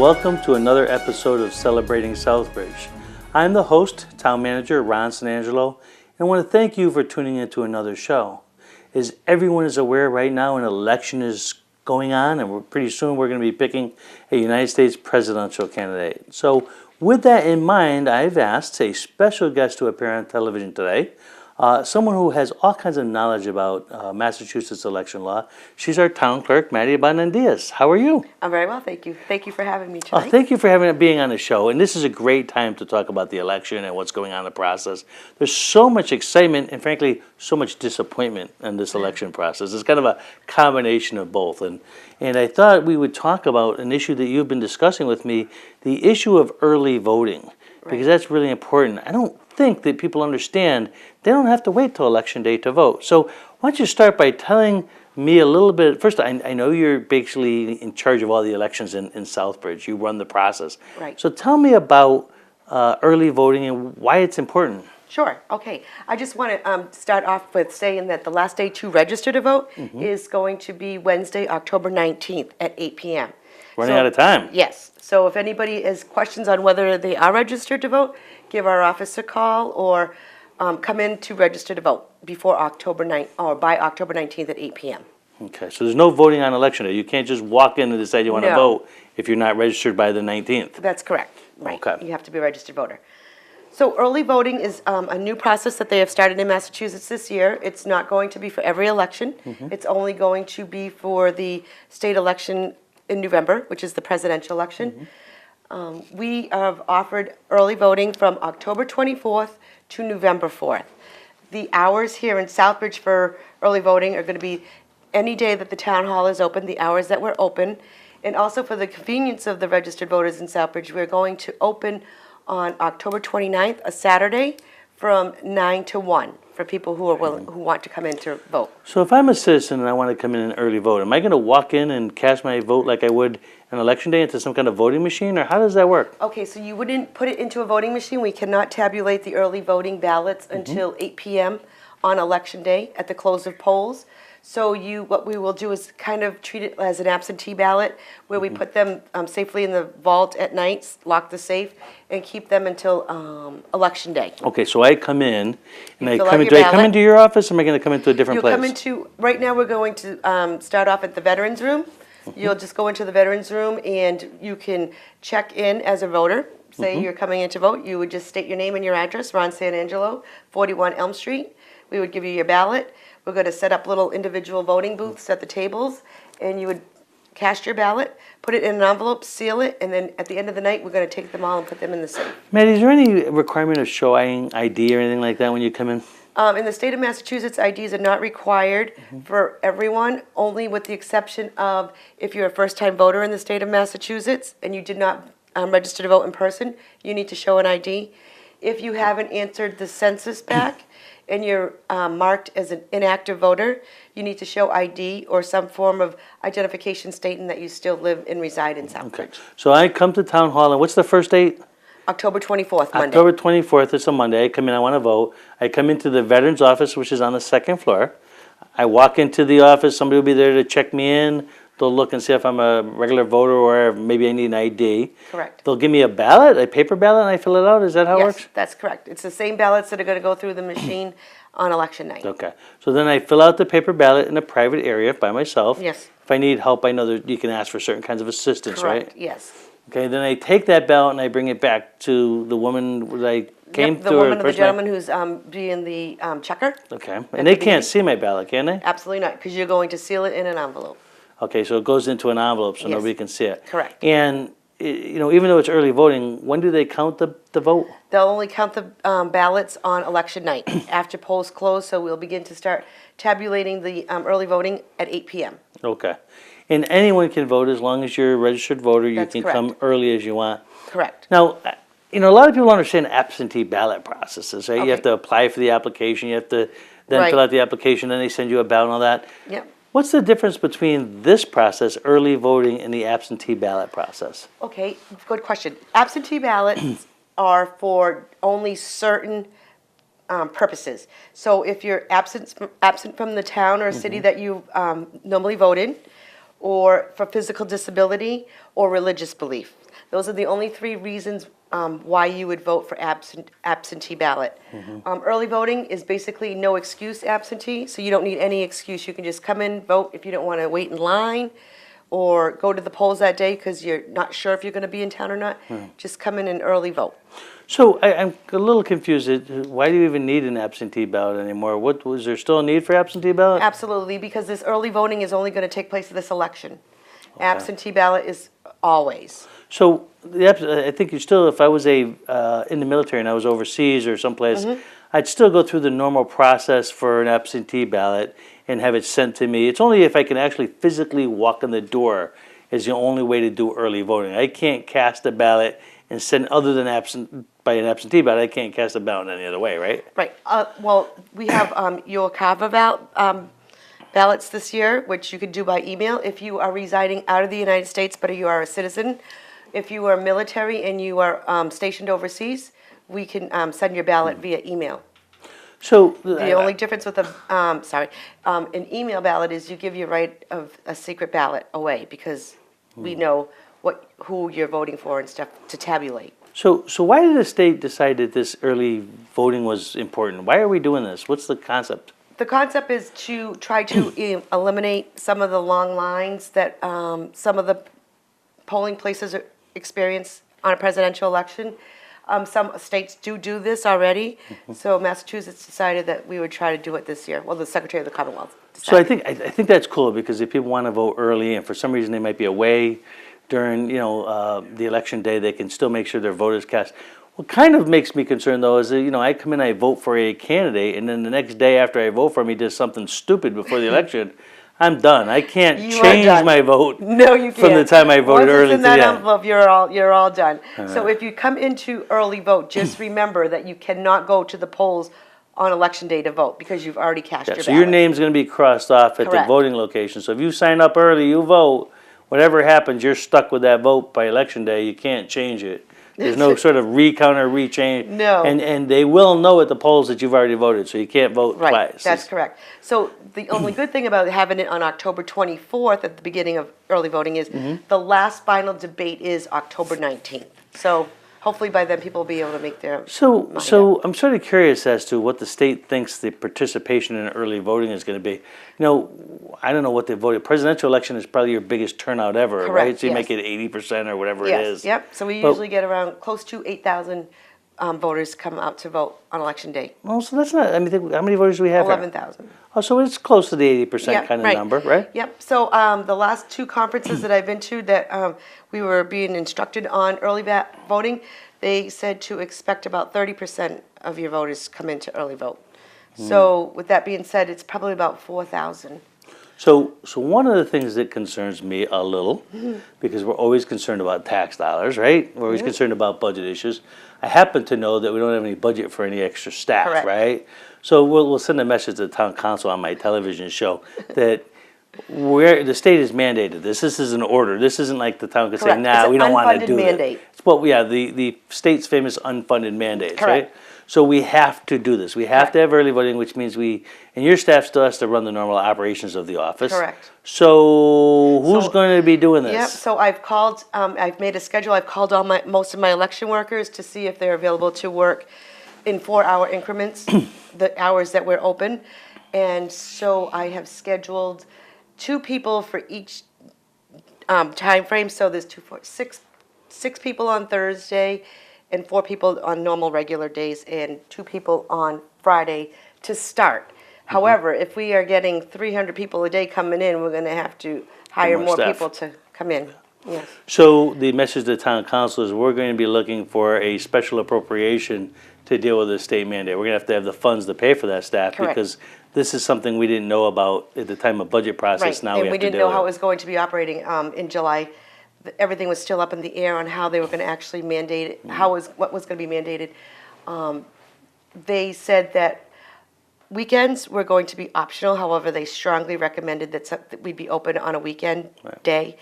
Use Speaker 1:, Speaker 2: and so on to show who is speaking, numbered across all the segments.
Speaker 1: welcome to another episode of Celebrating Southbridge. I'm the host, Town Manager Ron Angelo, and I want to thank you for tuning into another show. As everyone is aware right now, an election is going on, and pretty soon we're going to be picking a United States presidential candidate. So with that in mind, I've asked a special guest to appear on television today, someone who has all kinds of knowledge about Massachusetts election law. She's our town clerk, Maddie Bonadies. How are you?
Speaker 2: I'm very well, thank you. Thank you for having me tonight.
Speaker 1: Thank you for being on the show. And this is a great time to talk about the election and what's going on in the process. There's so much excitement and, frankly, so much disappointment in this election process. It's kind of a combination of both. And I thought we would talk about an issue that you've been discussing with me, the issue of early voting, because that's really important. I don't think that people understand they don't have to wait till election day to vote. So why don't you start by telling me a little bit. First, I know you're basically in charge of all the elections in Southbridge. You run the process.
Speaker 2: Right.
Speaker 1: So tell me about early voting and why it's important.
Speaker 2: Sure. Okay. I just want to start off with saying that the last day to register to vote is going to be Wednesday, October 19th at 8 p.m.
Speaker 1: Running out of time.
Speaker 2: Yes. So if anybody has questions on whether they are registered to vote, give our office a call or come in to register to vote before October 9th or by October 19th at 8 p.m.
Speaker 1: Okay. So there's no voting on election day. You can't just walk in and decide you want to vote if you're not registered by the 19th.
Speaker 2: That's correct. Right.
Speaker 1: Okay.
Speaker 2: You have to be a registered voter. So early voting is a new process that they have started in Massachusetts this year. It's not going to be for every election. It's only going to be for the state election in November, which is the presidential election. We have offered early voting from October 24th to November 4th. The hours here in Southbridge for early voting are going to be any day that the town hall is open, the hours that we're open. And also for the convenience of the registered voters in Southbridge, we're going to open on October 29th, a Saturday, from 9 to 1 for people who are willing, who want to come in to vote.
Speaker 1: So if I'm a citizen and I want to come in and early vote, am I going to walk in and cast my vote like I would on election day into some kind of voting machine, or how does that work?
Speaker 2: Okay, so you wouldn't put it into a voting machine. We cannot tabulate the early voting ballots until 8 p.m. on election day at the close of polls. So what we will do is kind of treat it as an absentee ballot, where we put them safely in the vault at night, lock the safe, and keep them until election day.
Speaker 1: Okay, so I come in, and I
Speaker 2: fill
Speaker 1: come
Speaker 2: out
Speaker 1: in.
Speaker 2: your
Speaker 1: Do I come
Speaker 2: ballot.
Speaker 1: into your office, or am I going to come into a different
Speaker 2: You'll
Speaker 1: place?
Speaker 2: come into, right now we're going to start off at the Veterans Room. You'll just go into the Veterans Room and you can check in as a voter. Say you're coming in to vote. You would just state your name and your address, Ron Angelo, 41 Elm Street. We would give you your ballot. We're going to set up little individual voting booths at the tables, and you would cast your ballot, put it in an envelope, seal it, and then at the end of the night, we're going to take them all and put them in the safe.
Speaker 1: Maddie, is there any requirement of showing ID or anything like that when you come in?
Speaker 2: In the state of Massachusetts, IDs are not required for everyone, only with the exception of if you're a first-time voter in the state of Massachusetts and you did not register to vote in person, you need to show an ID. If you haven't answered the census back and you're marked as an inactive voter, you need to show ID or some form of identification stating that you still live and reside in Southbridge.
Speaker 1: Okay. So I come to town hall, and what's the first date?
Speaker 2: October 24th, Monday.
Speaker 1: October 24th, it's a Monday. I come in, I want to vote. I come into the veterans office, which is on the second floor. I walk into the office, somebody will be there to check me in. They'll look and see if I'm a regular voter or maybe I need an ID.
Speaker 2: Correct.
Speaker 1: They'll give me a ballot, a paper ballot, and I fill it out. Is that how it works?
Speaker 2: Yes, that's correct. It's the same ballots that are going to go through the machine on election night.
Speaker 1: Okay. So then I fill out the paper ballot in a private area by myself.
Speaker 2: Yes.
Speaker 1: If I need help, I know that you can ask for certain kinds of assistance,
Speaker 2: Correct,
Speaker 1: right?
Speaker 2: yes.
Speaker 1: Okay, then I take that ballot and I bring it back to the woman that I came to.
Speaker 2: The woman or the
Speaker 1: person
Speaker 2: gentleman who's being the checker.
Speaker 1: Okay, and they can't see my ballot, can they?
Speaker 2: Absolutely not, because you're going to seal it in an envelope.
Speaker 1: Okay, so it goes into an envelope so
Speaker 2: Yes.
Speaker 1: nobody can see it.
Speaker 2: Correct.
Speaker 1: And, even though it's early voting, when do they count the vote?
Speaker 2: They'll only count the ballots on election night after polls close, so we'll begin to start tabulating the early voting at 8 p.m.
Speaker 1: Okay. And anyone can vote as long as you're a registered voter. You
Speaker 2: That's
Speaker 1: can
Speaker 2: correct.
Speaker 1: come early as you want.
Speaker 2: Correct.
Speaker 1: Now, a lot of people understand absentee ballot processes, right? You have
Speaker 2: Okay.
Speaker 1: to apply for the application, you have to then
Speaker 2: Right.
Speaker 1: fill out the application, then they send you a ballot and all that.
Speaker 2: Yep.
Speaker 1: What's the difference between this process, early voting, and the absentee ballot process?
Speaker 2: Okay, good question. Absentee ballots are for only certain purposes. So if you're absent from the town or city that you normally voted, or for physical disability or religious belief. Those are the only three reasons why you would vote for absentee ballot. Early voting is basically no excuse absentee, so you don't need any excuse. You can just come in, vote if you don't want to wait in line or go to the polls that day because you're not sure if you're going to be in town or not. Just come in and early vote.
Speaker 1: So I'm a little confused. Why do you even need an absentee ballot anymore? Was there still a need for absentee ballot?
Speaker 2: Absolutely, because this early voting is only going to take place at this election. Absentee ballot is always.
Speaker 1: So I think you still, if I was in the military and I was overseas or someplace, I'd still go through the normal process for an absentee ballot and have it sent to me. It's only if I can actually physically walk in the door is the only way to do early voting. I can't cast a ballot and send, other than by an absentee ballot, I can't cast a ballot any other way, right?
Speaker 2: Right. Well, we have your Carver ballots this year, which you could do by email if you are residing out of the United States, but you are a citizen. If you are military and you are stationed overseas, we can send your ballot via email.
Speaker 1: So
Speaker 2: The only difference with an email ballot is you give your right of a secret ballot away because we know who you're voting for and stuff to tabulate.
Speaker 1: So why did the state decide that this early voting was important? Why are we doing this? What's the concept?
Speaker 2: The concept is to try to eliminate some of the long lines that some of the polling places experience on a presidential election. Some states do this already, so Massachusetts decided that we would try to do it this year. Well, the Secretary of the Commonwealth decided.
Speaker 1: So I think that's cool because if people want to vote early and for some reason they might be away during the election day, they can still make sure their vote is cast. What kind of makes me concerned though is that I come in, I vote for a candidate, and then the next day after I vote for him, he does something stupid before the election. I'm done. I can't change my vote.
Speaker 2: No, you can't.
Speaker 1: From the time I voted early
Speaker 2: to the end. Once it's in that envelope, you're all done. So if you come into early vote, just remember that you cannot go to the polls on election day to vote because you've already cast your ballot.
Speaker 1: So your name's going to be crossed off at the voting location. So if you sign up early, you vote. Whatever happens, you're stuck with that vote by election day. You can't change it. There's no sort of recount or rechange.
Speaker 2: No.
Speaker 1: And they will know at the polls that you've already voted, so you can't vote twice.
Speaker 2: That's correct. So the only good thing about having it on October 24th at the beginning of early voting is the last final debate is October 19th. So hopefully by then people will be able to make their mind up.
Speaker 1: I'm sort of curious as to what the state thinks the participation in early voting is going to be. I don't know what they voted. Presidential election is probably your biggest turnout ever,
Speaker 2: Correct,
Speaker 1: right? So you
Speaker 2: yes.
Speaker 1: make it 80% or whatever it
Speaker 2: Yes,
Speaker 1: is.
Speaker 2: yep. So we usually get around close to 8,000 voters come out to vote on election day.
Speaker 1: Well, so that's not, how many voters do we have here?
Speaker 2: 11,000.
Speaker 1: Oh, so it's close to the 80% kind of number, right?
Speaker 2: Yep. So the last two conferences that I've been to that we were being instructed on early voting, they said to expect about 30% of your voters come in to early vote. So with that being said, it's probably about 4,000.
Speaker 1: So one of the things that concerns me a little, because we're always concerned about tax dollars, right? We're always concerned about budget issues. I happen to know that we don't have any budget for any extra staff,
Speaker 2: Correct.
Speaker 1: right? So we'll send a message to the town council on my television show that the state has mandated this. This is an order. This isn't like the town can say,
Speaker 2: Correct.
Speaker 1: nah,
Speaker 2: It's
Speaker 1: we
Speaker 2: an
Speaker 1: don't want to
Speaker 2: unfunded
Speaker 1: do
Speaker 2: mandate.
Speaker 1: that. It's the state's famous unfunded mandates,
Speaker 2: Correct.
Speaker 1: right? So we have to do this. We have to have early voting, which means and your staff still has to run the normal operations of the office.
Speaker 2: Correct.
Speaker 1: So who's going to be doing this?
Speaker 2: Yep. So I've called. I've made a schedule. I've called all most of my election workers to see if they're available to work in 4-hour increments, the hours that we're open, and so I have scheduled 2 people for each time frame. So there's 6 people on Thursday, and 4 people on normal regular days, and 2 people on Friday to start. However, if we are getting 300 people a day coming in, we're going to have to hire more
Speaker 1: staff.
Speaker 2: people to come in. Yes.
Speaker 1: So the message to the town council is we're going to be looking for a special appropriation to deal with the state mandate. We're going to have the funds to pay for that staff.
Speaker 2: Correct.
Speaker 1: Because this is something we didn't know about at the time of budget process.
Speaker 2: Right.
Speaker 1: Now
Speaker 2: And
Speaker 1: we have
Speaker 2: we
Speaker 1: to
Speaker 2: didn't
Speaker 1: deal
Speaker 2: know how it
Speaker 1: with
Speaker 2: was going to be operating in July. Everything was still up in the air on how they were going to actually mandate it, what was going to be mandated. They said that weekends were going to be optional. However, they strongly recommended that we'd be open on a weekend day.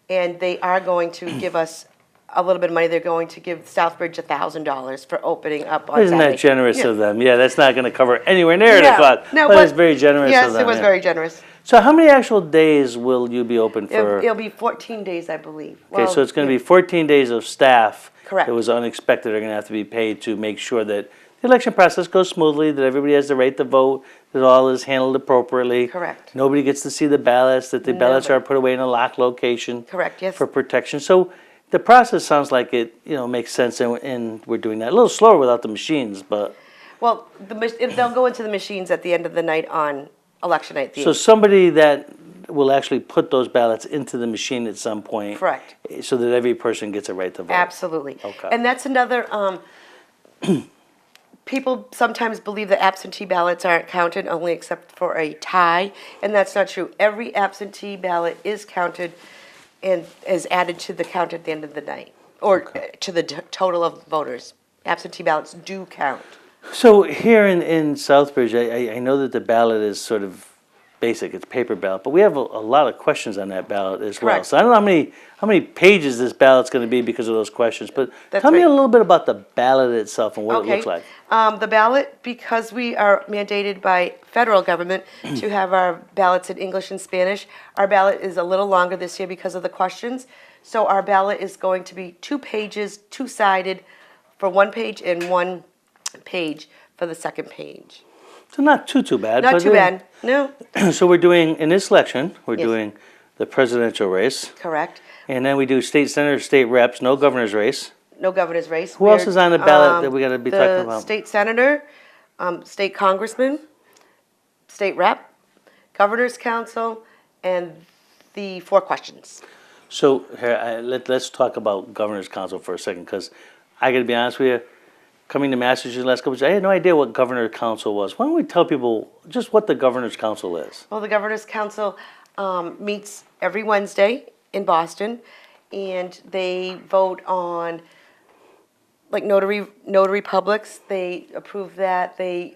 Speaker 2: And they are going to give us a little bit of money. They're going to give Southbridge $1,000 for opening up on
Speaker 1: Isn't
Speaker 2: Saturday.
Speaker 1: that generous of them? Yeah, that's not going to cover anywhere near the cost.
Speaker 2: No,
Speaker 1: but it's very generous of them.
Speaker 2: Yes, it was very generous.
Speaker 1: So how many actual days will you be open for?
Speaker 2: It'll be 14 days, I believe.
Speaker 1: Okay, so it's going to be 14 days of staff.
Speaker 2: Correct.
Speaker 1: That was unexpected are going to have to be paid to make sure that the election process goes smoothly, that everybody has the right to vote, that all is handled appropriately.
Speaker 2: Correct.
Speaker 1: Nobody gets to see the ballots, that the ballots
Speaker 2: Nobody.
Speaker 1: are put away in a locked location.
Speaker 2: Correct, yes.
Speaker 1: For protection. So the process sounds like it, makes sense, and we're doing that. A little slower without the machines, but.
Speaker 2: Well, they'll go into the machines at the end of the night on election night.
Speaker 1: So somebody that will actually put those ballots into the machine at some point.
Speaker 2: Correct.
Speaker 1: So that every person gets a right to vote.
Speaker 2: Absolutely.
Speaker 1: Okay.
Speaker 2: And that's another, people sometimes believe that absentee ballots aren't counted only except for a tie, and that's not true. Every absentee ballot is counted and is added to the count at the end of the night, or to the total of voters. Absentee ballots do count.
Speaker 1: So here in Southbridge, I know that the ballot is sort of basic, it's paper ballot, but we have a lot of questions on that ballot as well.
Speaker 2: Correct.
Speaker 1: So I don't know how many pages this ballot's going to be because of those questions, but
Speaker 2: That's
Speaker 1: tell me
Speaker 2: right.
Speaker 1: a little bit about the ballot itself and what it looks like.
Speaker 2: The ballot, because we are mandated by federal government to have our ballots in English and Spanish, our ballot is a little longer this year because of the questions. So our ballot is going to be 2 pages, two-sided for one page and 1 page for the second page.
Speaker 1: So not too bad.
Speaker 2: Not
Speaker 1: but
Speaker 2: too bad, no,
Speaker 1: So we're doing, in this election, we're
Speaker 2: Yes.
Speaker 1: doing the presidential race,
Speaker 2: correct.
Speaker 1: and then we do state senators, state reps, no governor's race.
Speaker 2: No governor's race.
Speaker 1: Who else is on the ballot that we gotta be talking
Speaker 2: The
Speaker 1: about?
Speaker 2: state senator, state congressman, state rep, governor's council, and the 4 questions.
Speaker 1: So here, let's talk about governor's council for a second, because I gotta be honest with you, coming to Massachusetts the last couple of years, I had no idea what governor's council was. Why don't we tell people just what the governor's council is?
Speaker 2: Well, the governor's council meets every Wednesday in Boston, and they vote on, like, notary publics. They approve that. They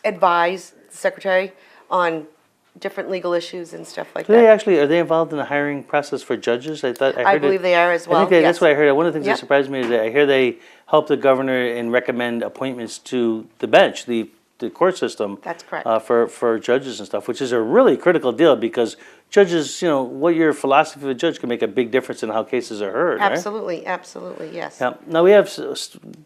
Speaker 2: advise the secretary on different legal issues and stuff like
Speaker 1: Do they
Speaker 2: that.
Speaker 1: actually, are they involved in the hiring process for judges? I
Speaker 2: I believe they are as well.
Speaker 1: I think that's
Speaker 2: yes.
Speaker 1: what I heard. One of the things
Speaker 2: Yep.
Speaker 1: that surprised me is that I hear they help the governor and recommend appointments to the bench, the court system.
Speaker 2: That's correct.
Speaker 1: For judges and stuff, which is a really critical deal because judges, what your philosophy of a judge can make a big difference in how cases are heard, right?
Speaker 2: Absolutely, absolutely, yes.
Speaker 1: Yeah. Now we have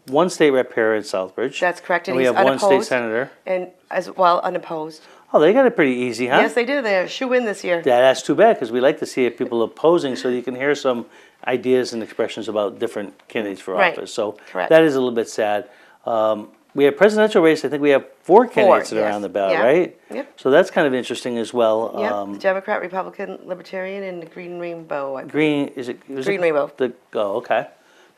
Speaker 1: one state rep here in Southbridge.
Speaker 2: That's correct,
Speaker 1: And
Speaker 2: and
Speaker 1: we
Speaker 2: he's
Speaker 1: have one state
Speaker 2: unopposed.
Speaker 1: senator.
Speaker 2: And as well, unopposed.
Speaker 1: Oh, they got it pretty easy, huh?
Speaker 2: Yes, they do. They're shoe-in this year.
Speaker 1: Yeah, that's too bad because we like to see if people opposing so you can hear some ideas and expressions about different candidates for
Speaker 2: Right.
Speaker 1: office. So
Speaker 2: Correct.
Speaker 1: that is a little bit sad. We have presidential race. I think we have 4 candidates that are
Speaker 2: yes.
Speaker 1: on the ballot,
Speaker 2: Yeah.
Speaker 1: right?
Speaker 2: Yep.
Speaker 1: So that's kind of interesting as well.
Speaker 2: Yep, the Democrat, Republican, Libertarian, and the Green Rainbow. I believe.
Speaker 1: Green is it?
Speaker 2: Green Rainbow.
Speaker 1: Okay,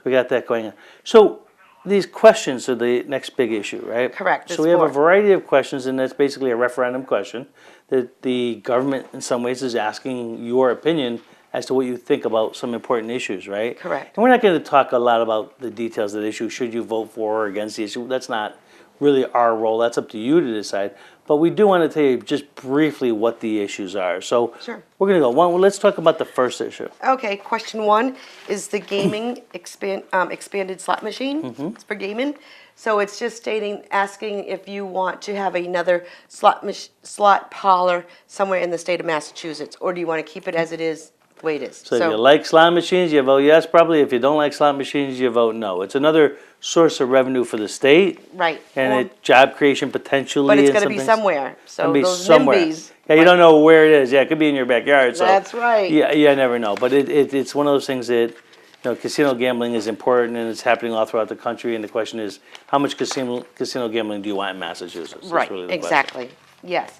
Speaker 1: we got that going on. So these questions are the next big issue, right?
Speaker 2: Correct,
Speaker 1: So
Speaker 2: there's
Speaker 1: we have a
Speaker 2: 4.
Speaker 1: variety of questions, and that's basically a referendum question that the government, in some ways, is asking your opinion as to what you think about some important issues, right?
Speaker 2: Correct.
Speaker 1: And we're not going to talk a lot about the details of the issue. Should you vote for or against the issue? That's not really our role. That's up to you to decide. But we do want to tell you just briefly what the issues are. So
Speaker 2: Sure.
Speaker 1: we're going to go. Let's talk about the first issue.
Speaker 2: Okay, question 1 is the gaming expanded slot machine.
Speaker 1: Mm-hmm.
Speaker 2: It's for gaming. So it's just asking if you want to have another slot parlor somewhere in the state of Massachusetts, or do you want to keep it as it is, the way it is?
Speaker 1: So if you like slot machines, you vote yes, probably. If you don't like slot machines, you vote no. It's another source of revenue for the state.
Speaker 2: Right.
Speaker 1: And
Speaker 2: Or-
Speaker 1: it job creation potentially.
Speaker 2: But it's
Speaker 1: and
Speaker 2: going to be
Speaker 1: some things.
Speaker 2: somewhere. So
Speaker 1: Gonna be
Speaker 2: those
Speaker 1: somewhere.
Speaker 2: NIMBYs.
Speaker 1: Yeah, you don't know where it is. Yeah, it could be in your backyard. So
Speaker 2: That's right.
Speaker 1: Yeah, you never know. But it's one of those things that, casino gambling is important and it's happening all throughout the country. And the question is, how much casino gambling do you want in Massachusetts? That's
Speaker 2: Right,
Speaker 1: really the question.
Speaker 2: exactly, yes.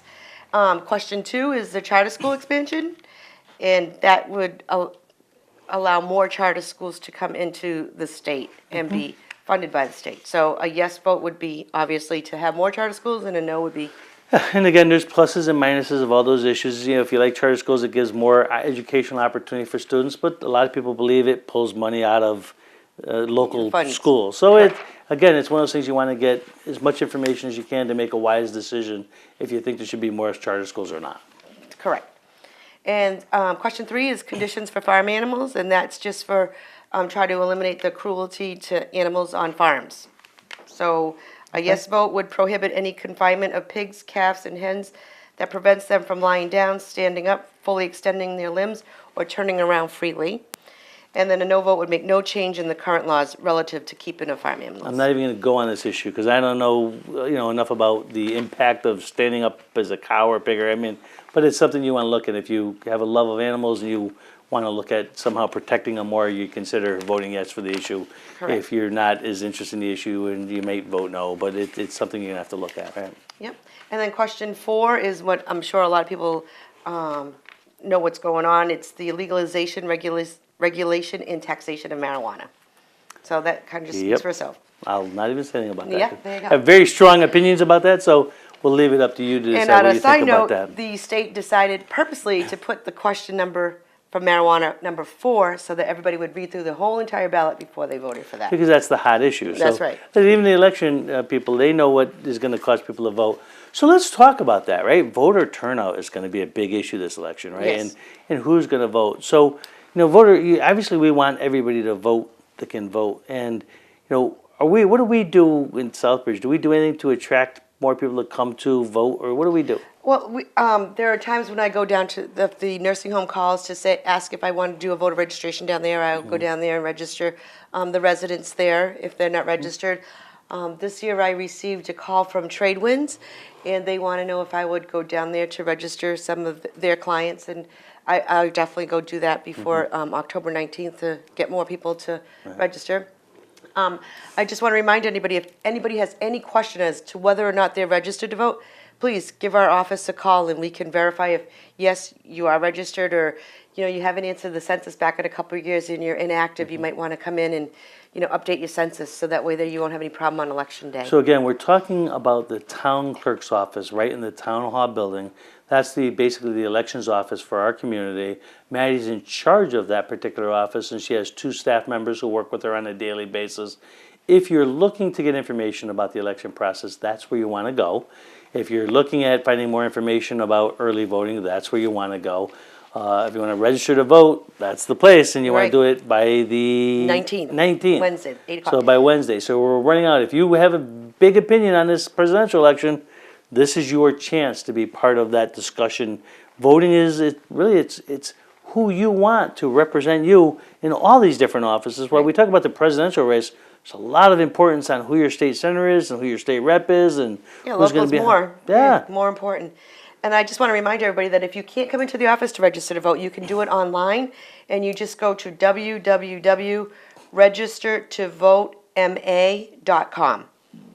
Speaker 2: Question 2 is the charter school expansion, and that would allow more charter schools to come into the state and
Speaker 1: Mm-hmm.
Speaker 2: be funded by the state. So a yes vote would be obviously to have more charter schools, and a no would be,
Speaker 1: And again, there's pluses and minuses of all those issues. If you like charter schools, it gives more educational opportunity for students, but a lot of people believe it pulls money out of local
Speaker 2: Funds.
Speaker 1: schools. So it's one of those things you want to get as much information as you can to make a wise decision if you think there should be more charter schools or not.
Speaker 2: correct. And question 3 is conditions for farm animals, and that's just for try to eliminate the cruelty to animals on farms. So a yes vote would prohibit any confinement of pigs, calves, and hens that prevents them from lying down, standing up, fully extending their limbs, or turning around freely. And then a no vote would make no change in the current laws relative to keeping of farm animals.
Speaker 1: I'm not even going to go on this issue because I don't know, enough about the impact of standing up as a cow or pig. I mean, but it's something you want to look at. If you have a love of animals and you want to look at somehow protecting them more, you consider voting yes for the issue.
Speaker 2: Correct.
Speaker 1: If you're not as interested in the issue, and you may vote no, but it's something you're going to have to look at, right?
Speaker 2: Yep. And then question 4 is what I'm sure a lot of people know what's going on. It's the legalization, regulation, and taxation of marijuana. So that kind of just speaks
Speaker 1: Yep.
Speaker 2: for itself.
Speaker 1: I'll not even say anything about that.
Speaker 2: Yeah, there you go.
Speaker 1: I have very strong opinions about that, so we'll leave it up to you to
Speaker 2: And
Speaker 1: decide
Speaker 2: on
Speaker 1: what
Speaker 2: a
Speaker 1: you
Speaker 2: side
Speaker 1: think about
Speaker 2: note,
Speaker 1: that.
Speaker 2: the state decided purposely to put the question number for marijuana number 4 so that everybody would read through the whole entire ballot before they voted for that.
Speaker 1: Because that's the hot issue.
Speaker 2: That's
Speaker 1: So,
Speaker 2: right.
Speaker 1: but even the election people, they know what is going to cause people to vote. So let's talk about that, right? Voter turnout is going to be a big issue this election, right?
Speaker 2: Yes.
Speaker 1: And who's going to vote. So, obviously we want everybody to vote that can vote. And, what do we do in Southbridge? Do we do anything to attract more people to come to vote, or what do we do?
Speaker 2: Well, there are times when I go down to the nursing home calls to ask if I want to do a voter registration down there. I'll go down there and register the residents there if they're not registered. This year I received a call from Tradewinds, and they want to know if I would go down there to register some of their clients, and I'll definitely go do that before October 19th to get more people to register. I just want to remind anybody, if anybody has any question as to whether or not they're registered to vote, please give our office a call and we can verify if, yes, you are registered, or, you haven't answered the census back in a couple of years and you're inactive, you might want to come in and, update your census so that way you won't have any problem on election day.
Speaker 1: So again, we're talking about the town clerk's office right in the town hall building. That's basically the elections office for our community. Maddie's in charge of that particular office, and she has 2 staff members who work with her on a daily basis. If you're looking to get information about the election process, that's where you want to go. If you're looking at finding more information about early voting, that's where you want to go. If you want to register to vote, that's the place, and you want
Speaker 2: Right.
Speaker 1: to do it by the
Speaker 2: 19th. Wednesday, 8 o'clock.
Speaker 1: So by Wednesday. So we're running out. If you have a big opinion on this presidential election, this is your chance to be part of that discussion. Voting it's who you want to represent you in all these different offices. While we talk about the presidential race, there's a lot of importance on who your state senator is and who your state rep is and who's going to be
Speaker 2: more.
Speaker 1: Yeah.
Speaker 2: More important. And I just want to remind everybody that if you can't come into the office to register to vote, you can do it online, and you just go to www.registertovotema.com,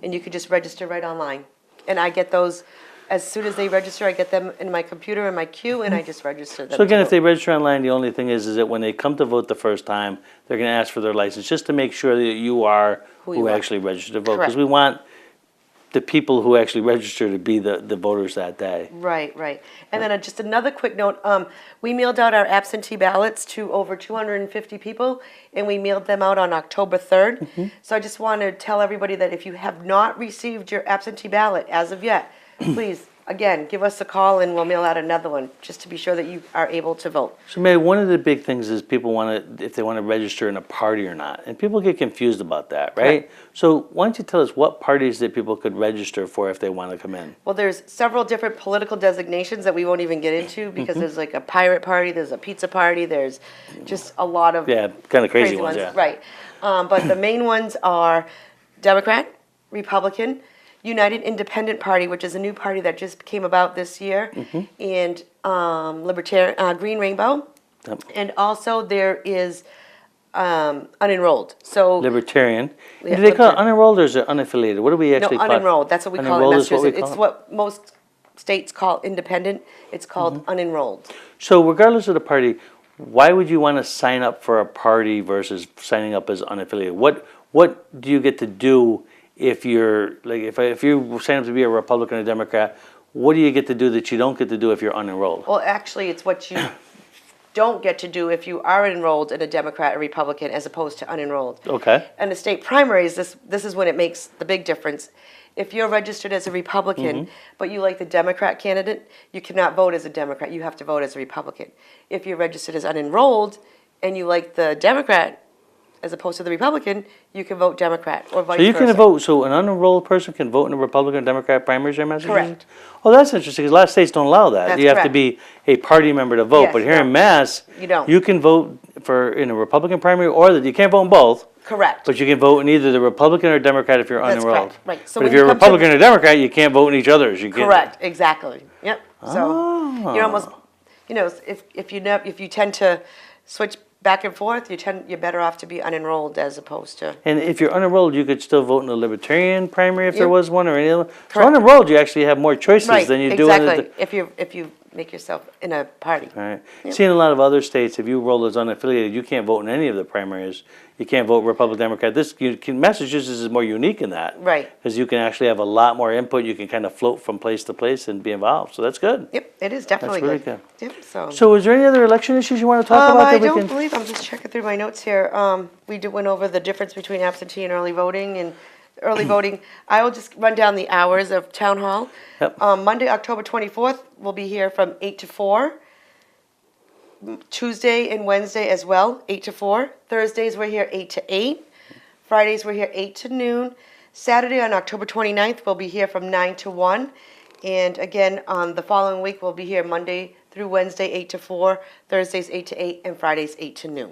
Speaker 2: and you can just register right online. And I get those as soon as they register. I get them in my computer in my queue, and I just register them.
Speaker 1: So again,
Speaker 2: to
Speaker 1: if they
Speaker 2: vote.
Speaker 1: register online, the only thing is that when they come to vote the first time, they're going to ask for their license just to make sure that you are
Speaker 2: Who
Speaker 1: who
Speaker 2: you are.
Speaker 1: actually registered to vote. Because
Speaker 2: Correct.
Speaker 1: we want the people who actually register to be the voters that day.
Speaker 2: Right. And then just another quick note, we mailed out our absentee ballots to over 250 people, and we mailed them out on October 3rd. So I just want to tell everybody that if you have not received your absentee ballot as of yet, please, again, give us a call and we'll mail out another one, just to be sure that you are able to vote.
Speaker 1: So Mary, one of the big things is people if they want to register in a party or not. And people get confused about that, right?
Speaker 2: Correct.
Speaker 1: So why don't you tell us what parties that people could register for if they want to come in?
Speaker 2: Well, there's several different political designations that we won't even get into, because there's like a pirate party, there's a pizza party, there's just a lot of
Speaker 1: Yeah, kind of crazy ones, yeah.
Speaker 2: Right. But the main ones are Democrat, Republican, United Independent Party, which is a new party that just came about this year, and Libertarian, Green Rainbow,
Speaker 1: Yep.
Speaker 2: and also there is unenrolled. So
Speaker 1: Libertarian.
Speaker 2: Yeah,
Speaker 1: Do they call it
Speaker 2: libertarian.
Speaker 1: unenrolled or is it unaffiliated? What do we
Speaker 2: no,
Speaker 1: actually call it?
Speaker 2: unenrolled. That's what we call it.
Speaker 1: Unenrolled
Speaker 2: in
Speaker 1: is what we
Speaker 2: Massachusetts.
Speaker 1: call
Speaker 2: It's
Speaker 1: it?
Speaker 2: what most states call independent. It's called unenrolled.
Speaker 1: So regardless of the party, why would you want to sign up for a party versus signing up as unaffiliated? What do you get to do if you're like if you sign up to be a Republican or Democrat? What do you get to do that you don't get to do if you're unenrolled?
Speaker 2: Well, actually, it's what you don't get to do if you are enrolled in a Democrat or Republican as opposed to unenrolled.
Speaker 1: Okay.
Speaker 2: And the state primaries, this is when it makes the big difference. If you're registered as a Republican, but you like the Democrat candidate, you cannot vote as a Democrat. You have to vote as a Republican. If you're registered as unenrolled and you like the Democrat as opposed to the Republican, you can vote Democrat or vice
Speaker 1: So you
Speaker 2: versa.
Speaker 1: can vote, so an unenrolled person can vote in a Republican or Democrat primaries here in Massachusetts?
Speaker 2: Correct.
Speaker 1: Oh, that's interesting, because a lot of states don't allow that.
Speaker 2: That's
Speaker 1: You have to
Speaker 2: correct.
Speaker 1: be a party member to vote,
Speaker 2: Yes,
Speaker 1: but here in
Speaker 2: no,
Speaker 1: Mass,
Speaker 2: you don't.
Speaker 1: you can vote in a Republican primary, or you can't vote in both,
Speaker 2: Correct.
Speaker 1: but you can vote in either the Republican or Democrat if you're
Speaker 2: That's
Speaker 1: unenrolled.
Speaker 2: correct, right. So
Speaker 1: But
Speaker 2: when
Speaker 1: if
Speaker 2: you
Speaker 1: you're a
Speaker 2: come to-
Speaker 1: Republican or Democrat, you can't vote in each other's. You can't.
Speaker 2: Correct, exactly. Yep. So
Speaker 1: Ah.
Speaker 2: you're almost, if you tend to switch back and forth, you're better off to be unenrolled as opposed to.
Speaker 1: And if you're unenrolled, you could still vote in the Libertarian primary if there
Speaker 2: Yep.
Speaker 1: was one, or any other. So
Speaker 2: Correct.
Speaker 1: unenrolled, you actually have more choices
Speaker 2: Right,
Speaker 1: than you do in the.
Speaker 2: exactly. If you make yourself in a party.
Speaker 1: All right.
Speaker 2: Yep.
Speaker 1: See, in a lot of other states, if you roll as unaffiliated, you can't vote in any of the primaries. You can't vote Republican, Democrat. Massachusetts is more unique in that.
Speaker 2: Right.
Speaker 1: Because you can actually have a lot more input. You can kind of float from place to place and be involved. So that's good.
Speaker 2: Yep, it is definitely
Speaker 1: really
Speaker 2: good. Yep, so.
Speaker 1: So is there any other election issues you want to talk about
Speaker 2: I
Speaker 1: that we
Speaker 2: don't
Speaker 1: can?
Speaker 2: believe, I'm just checking through my notes here. Went over the difference between absentee and early voting, and early voting, I will just run down the hours of town hall.
Speaker 1: Yep.
Speaker 2: Monday, October 24th, we'll be here from 8 to 4. Tuesday and Wednesday as well, 8 to 4. Thursdays, we're here 8 to 8. Fridays, we're here 8 to noon. Saturday, on October 29th, we'll be here from 9 to 1. And again, on the following week, we'll be here Monday through Wednesday, 8 to 4, Thursdays, 8 to 8, and Fridays, 8 to noon.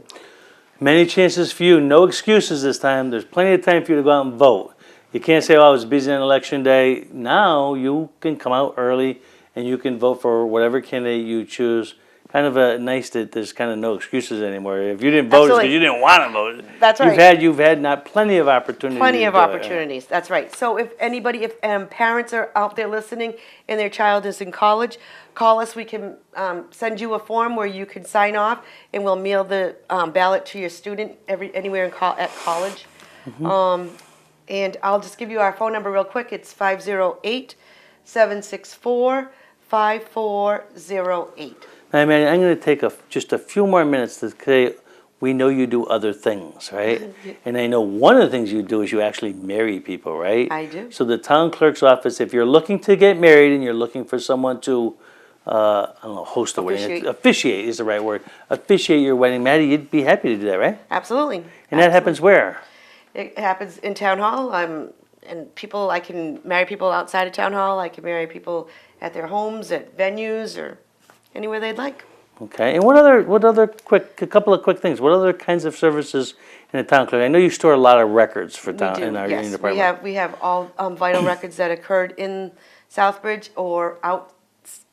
Speaker 1: Many chances for you. No excuses this time. There's plenty of time for you to go out and vote. You can't say, oh, I was busy on election day. Now you can come out early and you can vote for whatever candidate you choose. Kind of nice that there's kind of no excuses anymore. If you didn't vote, it's because
Speaker 2: Absolutely.
Speaker 1: you didn't want to vote.
Speaker 2: That's right.
Speaker 1: You've had not plenty of opportunities.
Speaker 2: Plenty
Speaker 1: to
Speaker 2: of
Speaker 1: do it, yeah.
Speaker 2: opportunities, that's right. So if parents are out there listening and their child is in college, call us. We can send you a form where you can sign off, and we'll mail the ballot to your student anywhere at college.
Speaker 1: Mm-hmm.
Speaker 2: And I'll just give you our phone number real quick. It's 508-764-5408.
Speaker 1: I mean, I'm going to take just a few more minutes to say, we know you do other things, right? And I know one of the things you do is you actually marry people, right?
Speaker 2: I do.
Speaker 1: So the town clerk's office, if you're looking to get married and you're looking for someone to, I don't know, host a wedding. Officiate is the right word. Officiate your wedding. Maddie, you'd be happy to do that, right?
Speaker 2: Absolutely.
Speaker 1: And that happens where?
Speaker 2: It happens in town hall. And people, I can marry people outside of town hall. I can marry people at their homes, at venues, or anywhere they'd like.
Speaker 1: Okay. And a couple of quick things. What other kinds of services in the town clerk? I know you store a lot of records for town in your department.
Speaker 2: We have all vital records that occurred in Southbridge or out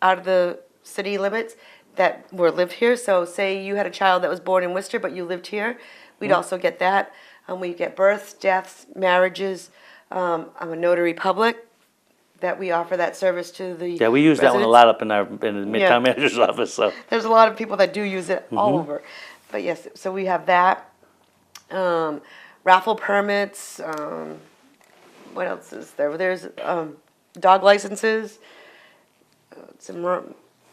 Speaker 2: of the city limits that lived here. So say you had a child that was born in Worcester, but you lived here, we'd also get that. We get births, deaths, marriages. I'm a notary public that we offer that service to the
Speaker 1: Yeah, we use that one a
Speaker 2: residents.
Speaker 1: lot up in the town manager's office. So
Speaker 2: There's a lot of people that do use it all over. But yes, so we have that. Raffle permits. What else is there? There's dog licenses. It's a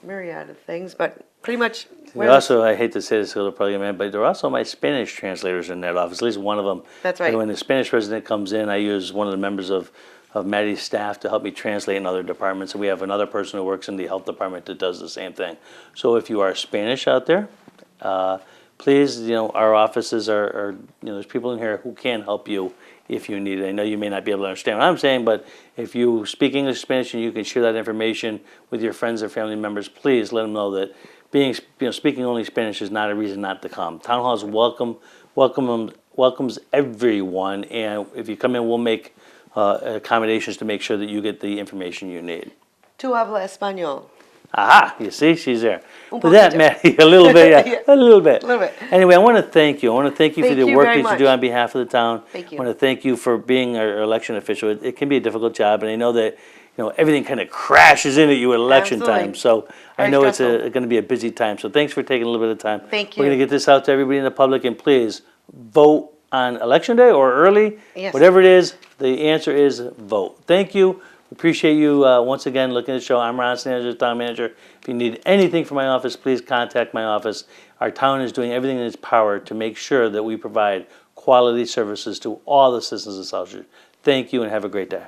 Speaker 2: myriad of things, but pretty much.
Speaker 1: I hate to say this, it'll probably get mad, but there are also my Spanish translators in that office, at least one of them.
Speaker 2: That's right.
Speaker 1: And when the Spanish resident comes in, I use one of the members of Maddie's staff to help me translate in other departments. And we have another person who works in the health department that does the same thing. So if you are Spanish out there, please, our offices are there's people in here who can help you if you need it. I know you may not be able to understand what I'm saying, but if you speak English, Spanish, and you can share that information with your friends or family members, please let them know that speaking only Spanish is not a reason not to come. Town Hall is welcomes everyone, and if you come in, we'll make accommodations to make sure that you get the information you need.
Speaker 2: Tu habla español.
Speaker 1: Aha, you see, she's there.
Speaker 2: Un
Speaker 1: With that,
Speaker 2: poquito.
Speaker 1: Maddie, a little bit, yeah,
Speaker 2: Yeah.
Speaker 1: a little bit.
Speaker 2: A little bit.
Speaker 1: Anyway, I want to thank you. I want to thank you for
Speaker 2: Thank
Speaker 1: the
Speaker 2: you
Speaker 1: work
Speaker 2: very
Speaker 1: that you do
Speaker 2: much.
Speaker 1: on behalf of the town.
Speaker 2: Thank you.
Speaker 1: I want to thank you for being our election official. It can be a difficult job, and I know that everything kind of crashes in at you at election
Speaker 2: Absolutely.
Speaker 1: time. So I
Speaker 2: Very
Speaker 1: know it's
Speaker 2: stressful.
Speaker 1: going to be a busy time. So thanks for taking a little bit of time.
Speaker 2: Thank
Speaker 1: We're
Speaker 2: you.
Speaker 1: going to get this out to everybody in the public, and please vote on election day or early.
Speaker 2: Yes.
Speaker 1: Whatever it is, the answer is vote. Thank you. Appreciate you once again looking at the show. I'm Ron Sanders, town manager. If you need anything from my office, please contact my office. Our town is doing everything in its power to make sure that we provide quality services to all the citizens of Southbridge. Thank you and have a great day.